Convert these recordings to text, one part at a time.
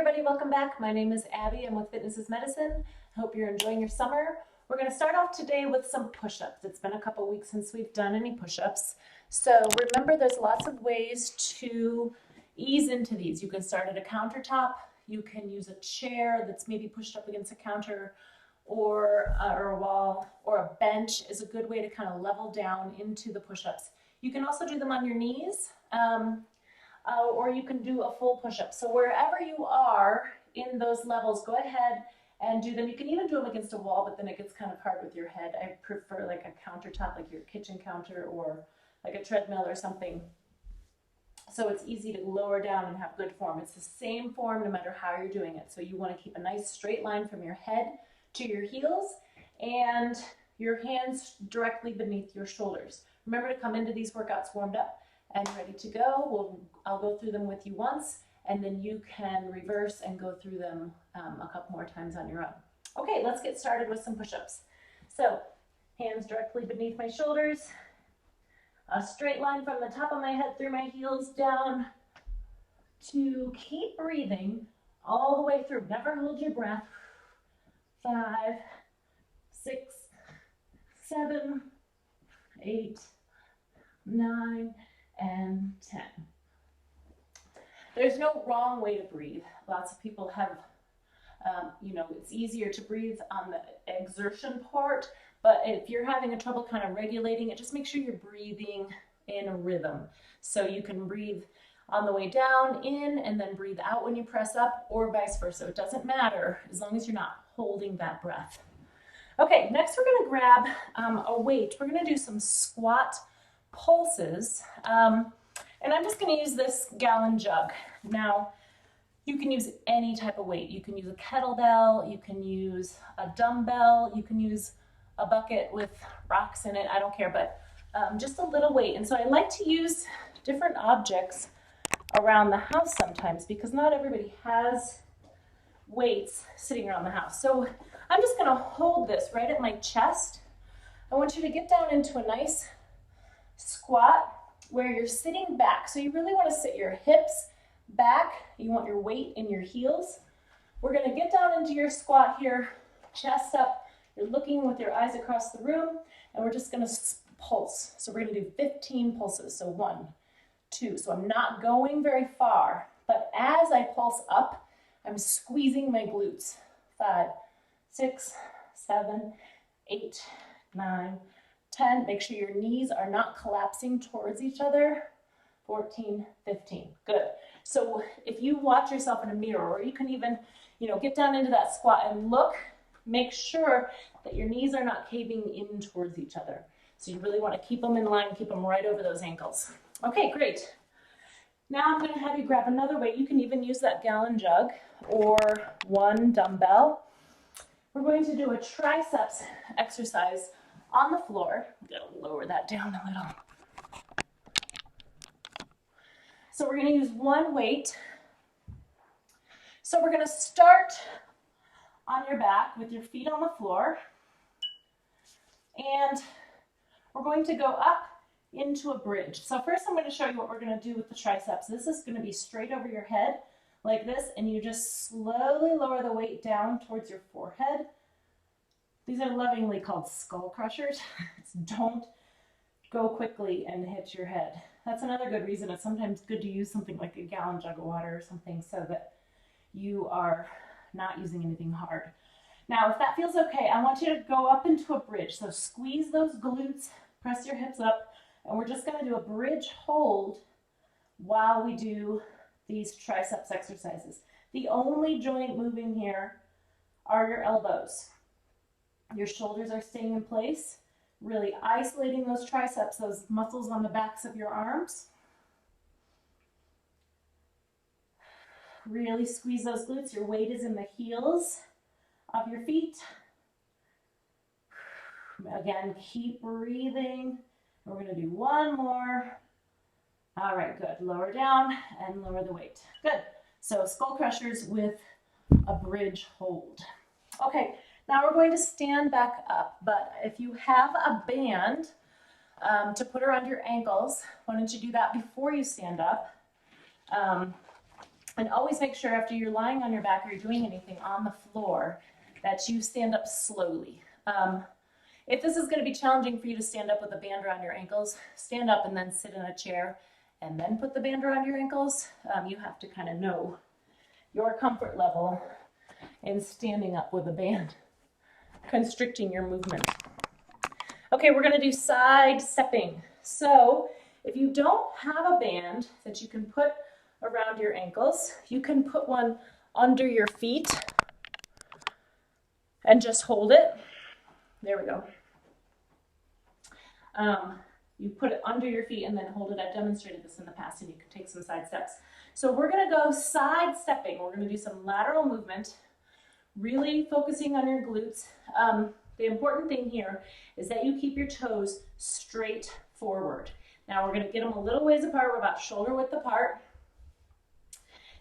everybody, welcome back. My name is Abby. I'm with Fitness is Medicine. I hope you're enjoying your summer. We're going to start off today with some push-ups. It's been a couple weeks since we've done any push-ups. So remember, there's lots of ways to ease into these. You can start at a countertop. You can use a chair that's maybe pushed up against a counter or a wall, or a bench is a good way to kind of level down into the push-ups. You can also do them on your knees. Or you can do a full push-up. So wherever you are in those levels, go ahead and do them. You can even do them against a wall, but then it gets kind of hard with your head. I prefer like a countertop, like your kitchen counter or like a treadmill or something. So it's easy to lower down and have good form. It's the same form no matter how you're doing it. So you want to keep a nice straight line from your head to your heels and your hands directly beneath your shoulders. Remember to come into these workouts warmed up and ready to go. I'll go through them with you once, and then you can reverse and go through them a couple more times on your own. Okay, let's get started with some push-ups. So, hands directly beneath my shoulders, a straight line from the top of my head through my heels down to keep breathing all the way through. Never hold your breath. 5, 6, 7, 8, 9, and 10. There's no wrong way to breathe. Lots of people have, it's easier to breathe on the exertion part, but if you're having a trouble kind of regulating it, just make sure you're breathing in a rhythm. So you can breathe on the way down in and then breathe out when you press up, or vice versa. It doesn't matter as long as you're not holding that breath. Okay, next we're going to grab a weight. We're going to do some squat pulses, and I'm just going to use this gallon jug. Now, you can use any type of weight. You can use a kettlebell, you can use a dumbbell, you can use a bucket with rocks in it, I don't care, but just a little weight. And so I like to use different objects around the house sometimes because not everybody has weights sitting around the house. So I'm just going to hold this right at my chest. I want you to get down into a nice squat where you're sitting back. So you really want to sit your hips back. You want your weight in your heels. We're going to get down into your squat here, chest up. You're looking with your eyes across the room, and we're just going to pulse. So we're going to do 15 pulses. So 1, 2. So I'm not going very far, but as I pulse up, I'm squeezing my glutes. 5, 6, 7, 8, 9, 10. Make sure your knees are not collapsing towards each other. 14, 15. Good. So if you watch yourself in a mirror, or you can even, get down into that squat and look, make sure that your knees are not caving in towards each other. So you really want to keep them in line, keep them right over those ankles. Okay, great. Now I'm going to have you grab another weight. You can even use that gallon jug or one dumbbell. We're going to do a triceps exercise on the floor. I'm going to lower that down a little. So we're going to use one weight. So we're going to start on your back with your feet on the floor. And we're going to go up into a bridge. So first I'm going to show you what we're going to do with the triceps. This is going to be straight over your head like this, and you just slowly lower the weight down towards your forehead. These are lovingly called skull crushers. Don't go quickly and hit your head. That's another good reason it's sometimes good to use something like a gallon jug of water or something so that you are not using anything hard. Now, if that feels okay, I want you to go up into a bridge. So squeeze those glutes, press your hips up, and we're just going to do a bridge hold while we do these triceps exercises. The only joint moving here are your elbows. Your shoulders are staying in place, really isolating those triceps, those muscles on the backs of your arms. Really squeeze those glutes. Your weight is in the heels of your feet. Again, keep breathing. We're going to do one more. All right, good. Lower down and lower the weight. Good. So skull crushers with a bridge hold. Okay, now we're going to stand back up, but if you have a band to put around your ankles, why don't you do that before you stand up? And always make sure after you're lying on your back or you're doing anything on the floor that you stand up slowly. If this is going to be challenging for you to stand up with a band around your ankles, stand up and then sit in a chair and then put the band around your ankles. You have to kind of know your comfort level in standing up with a band, constricting your movement. Okay, we're going to do side stepping. So if you don't have a band that you can put around your ankles, you can put one under your feet and just hold it. There we go. You put it under your feet and then hold it. I've demonstrated this in the past, and you can take some side steps. So we're going to go side stepping. We're going to do some lateral movement, really focusing on your glutes. The important thing here is that you keep your toes straight forward. Now we're going to get them a little ways apart. We're about shoulder width apart.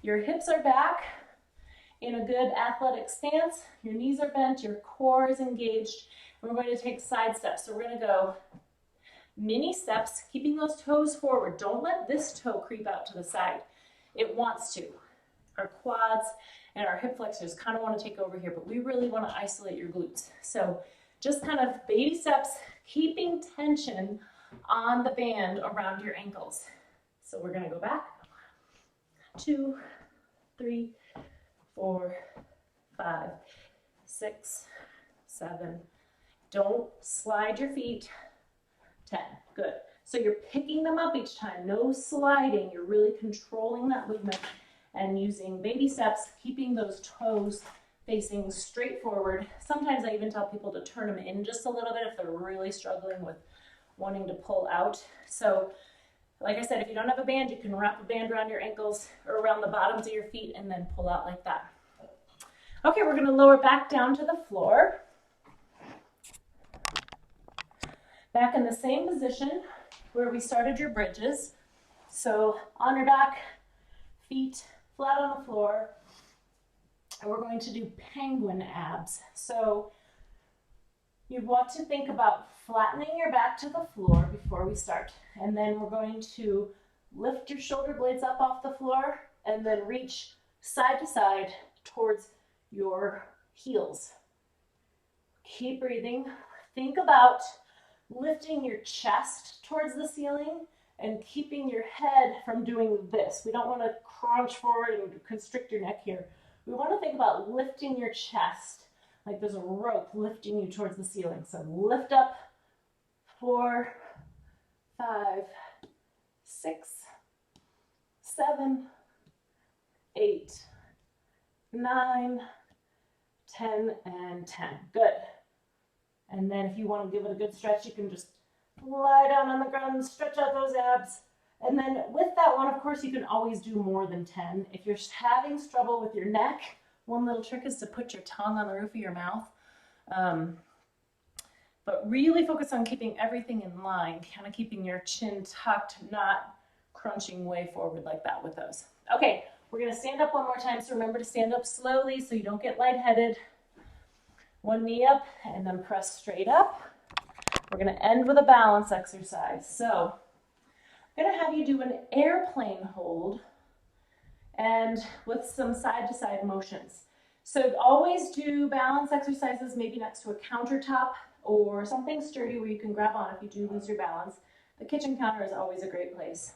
Your hips are back in a good athletic stance. Your knees are bent. Your core is engaged. And we're going to take side steps. So we're going to go mini steps, keeping those toes forward. Don't let this toe creep out to the side. It wants to. Our quads and our hip flexors kind of want to take over here, but we really want to isolate your glutes. So just kind of baby steps, keeping tension on the band around your ankles. So we're going to go back. 2, 3, 4, 5, 6, 7. Don't slide your feet. 10. Good. So you're picking them up each time. No sliding. You're really controlling that movement and using baby steps, keeping those toes facing straight forward. Sometimes I even tell people to turn them in just a little bit if they're really struggling with wanting to pull out. So like I said, if you don't have a band, you can wrap a band around your ankles or around the bottoms of your feet and then pull out like that. Okay, we're going to lower back down to the floor. Back in the same position where we started your bridges. So on your back, feet flat on the floor. And we're going to do penguin abs. So you want to think about flattening your back to the floor before we start. And then we're going to lift your shoulder blades up off the floor and then reach side to side towards your heels. Keep breathing. Think about lifting your chest towards the ceiling and keeping your head from doing this. We don't want to crunch forward and constrict your neck here. We want to think about lifting your chest like there's a rope lifting you towards the ceiling. So lift up. 4, 5, 6, 7, 8, 9, 10, and 10. Good. And then if you want to give it a good stretch, you can just lie down on the ground and stretch out those abs. And then with that one, of course, you can always do more than 10. If you're having trouble with your neck, one little trick is to put your tongue on the roof of your mouth. But really focus on keeping everything in line, kind of keeping your chin tucked, not crunching way forward like that with those. Okay, we're going to stand up one more time. So remember to stand up slowly so you don't get lightheaded. One knee up and then press straight up. We're going to end with a balance exercise. So I'm going to have you do an airplane hold and with some side-to-side motions. So always do balance exercises maybe next to a countertop or something sturdy where you can grab on if you do lose your balance. The kitchen counter is always a great place.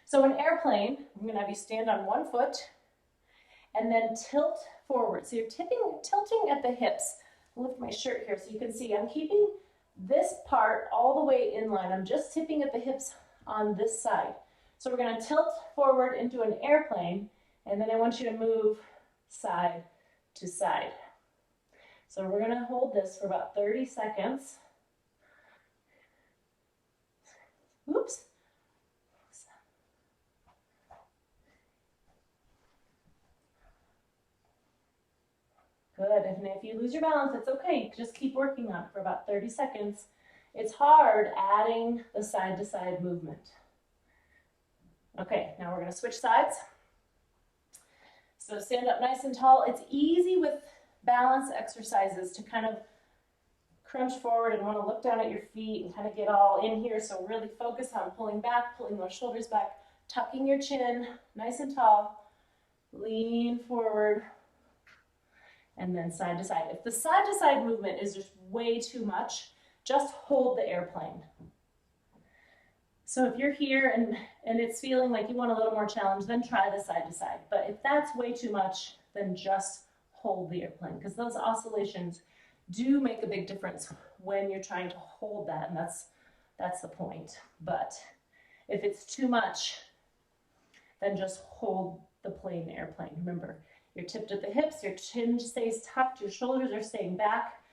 So an airplane, I'm going to have you stand on one foot and then tilt forward. So you're tilting at the hips. I'll lift my shirt here so you can see I'm keeping this part all the way in line. I'm just tipping at the hips on this side. So we're going to tilt forward into an airplane, and then I want you to move side to side. So we're going to hold this for about 30 seconds. Oops. Good, and if you lose your balance, it's okay. Just keep working on it for about 30 seconds. It's hard adding the side-to-side movement. Okay, now we're going to switch sides. So stand up nice and tall. It's easy with balance exercises to kind of crunch forward and want to look down at your feet and kind of get all in here. So really focus on pulling back, pulling those shoulders back. tucking your chin nice and tall, lean forward, and then side to side. If the side to side movement is just way too much, just hold the airplane. So if you're here and it's feeling like you want a little more challenge, then try the side to side. But if that's way too much, then just hold the airplane, because those oscillations do make a big difference when you're trying to hold that, and that's the point. But if it's too much, then just hold the plane airplane. Remember, you're tipped at the hips, your chin stays tucked, your shoulders are staying back,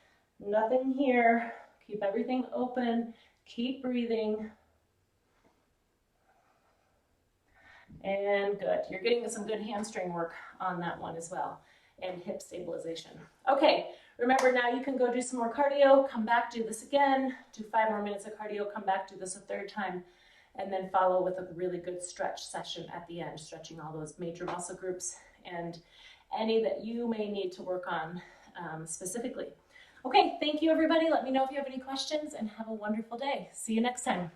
nothing here. Keep everything open, keep breathing. And good, you're getting some good hamstring work on that one as well, and hip stabilization. Okay, remember now you can go do some more cardio, come back, do this again, do 5 more minutes of cardio, come back, do this a third time, and then follow with a really good stretch session at the end, stretching all those major muscle groups and any that you may need to work on specifically. Okay, thank you everybody. Let me know if you have any questions and have a wonderful day. See you next time.